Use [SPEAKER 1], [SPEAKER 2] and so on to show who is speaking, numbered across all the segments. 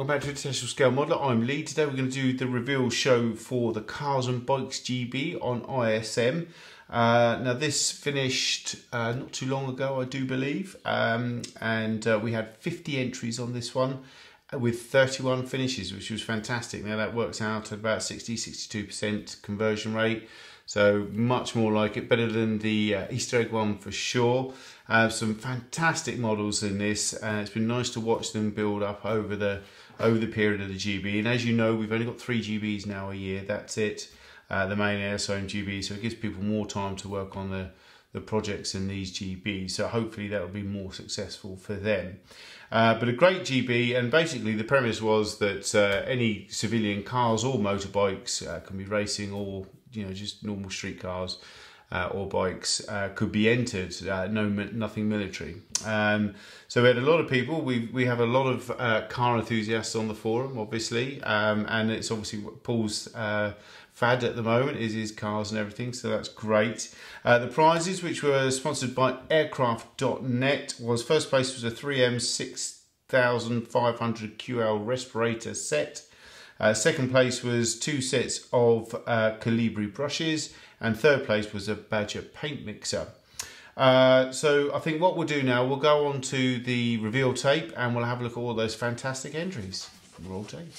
[SPEAKER 1] welcome back to International Scale Modeler. I'm Lee. Today we're going to do the reveal show for the Cars and Bikes GB on ISM. Now this finished not too long ago, I do believe, and we had 50 entries on this one with 31 finishes, which was fantastic. Now that works out at about 60-62% conversion rate, so much more like it, better than the Easter egg one for sure. Some fantastic models in this, and it's been nice to watch them build up over the period of the GB. And as you know, we've only got 3 GBs now a year. That's it, the main ISM GB. So it gives people more time to work on the projects in these GBs. So hopefully that will be more successful for them. But a great GB, and basically the premise was that any civilian cars or motorbikes can be racing, or just normal street cars. Or bikes could be entered, nothing military. So we had a lot of people. We have a lot of car enthusiasts on the forum, obviously, and it's obviously Paul's fad at the moment is his cars and everything, so that's great. The prizes, which were sponsored by aircraft.net, was first place was a 3M 6500 QL respirator set. Second place was 2 sets of Calibri brushes, and third place was a Badger paint mixer. So I think what we'll do now, we'll go on to the reveal tape and we'll have a look at all those fantastic entries. Roll tape.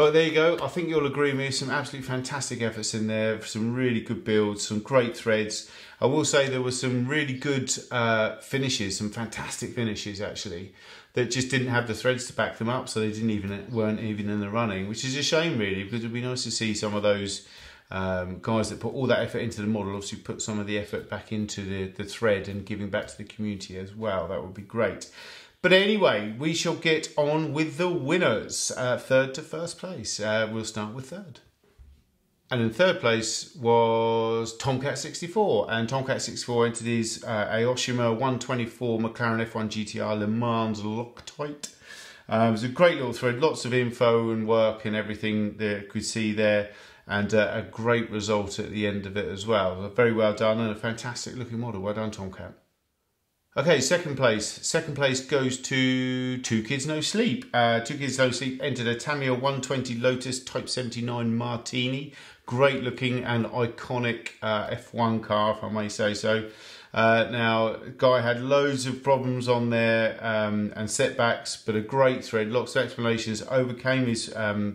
[SPEAKER 1] Well, there you go. I think you'll agree with me. Some absolutely fantastic efforts in there. Some really good builds, some great threads. I will say there were some really good finishes, some fantastic finishes actually, that just didn't have the threads to back them up, so they weren't even in the running, which is a shame really, because it'd be nice to see some of those guys that put all that effort into the model obviously put some of the effort back into the thread and giving back to the community as well. That would be great. But anyway, we shall get on with the winners. Third to first place. We'll start with third. And in third place was Tomcat64. And Tomcat64 entered his Aoshima 124 McLaren F1 GTR Le Mans Loctite. It was a great little thread. Lots of info and work and everything that you could see there. And a great result at the end of it as well. Very well done and a fantastic looking model. Well done, Tomcat. Okay, second place. Second place goes to Two Kids No Sleep. Two Kids No Sleep entered a Tamiya 120 Lotus Type 79 Martini. Great looking and iconic F1 car, if I may say so. Now, guy had loads of problems on there and setbacks, but a great thread, lots of explanations, overcame his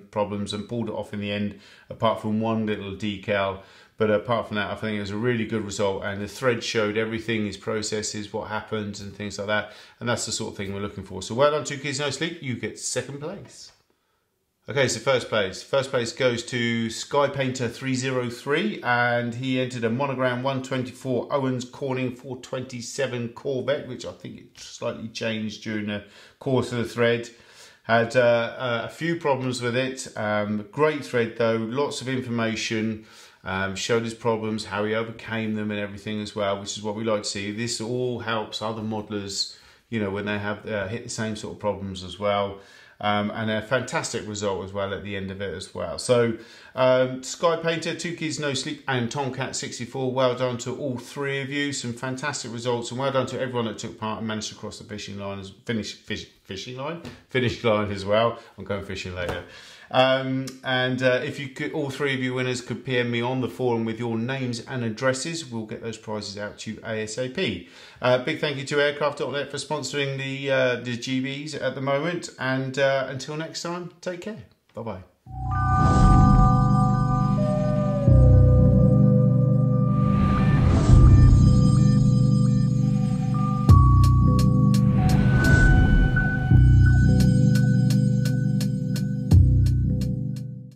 [SPEAKER 1] problems and pulled it off in the end, apart from one little decal. But apart from that, I think it was a really good result, and the thread showed everything, his processes, what happens and things like that. And that's the sort of thing we're looking for. So well done, Two Kids No Sleep. You get second place. Okay, so first place. First place goes to Sky Painter 303, and he entered a Monogram 124 Owens Corning 427 Corvette, which I think it slightly changed during the course of the thread. Had a few problems with it. Great thread though, lots of information. Showed his problems, how he overcame them and everything as well, which is what we like to see. This all helps other modelers, you know, when they have hit the same sort of problems as well. And a fantastic result as well at the end of it as well. So Sky Painter, Two Kids No Sleep and Tomcat64, well done to all three of you. Some fantastic results, and well done to everyone that took part and managed to cross the finish line as well. I'm going fishing later. If you could, all three of you winners could PM me on the forum with your names and addresses. We'll get those prizes out to you ASAP. Big thank you to Aircraft.net for sponsoring the GBs at the moment. And until next time, take care. Bye bye.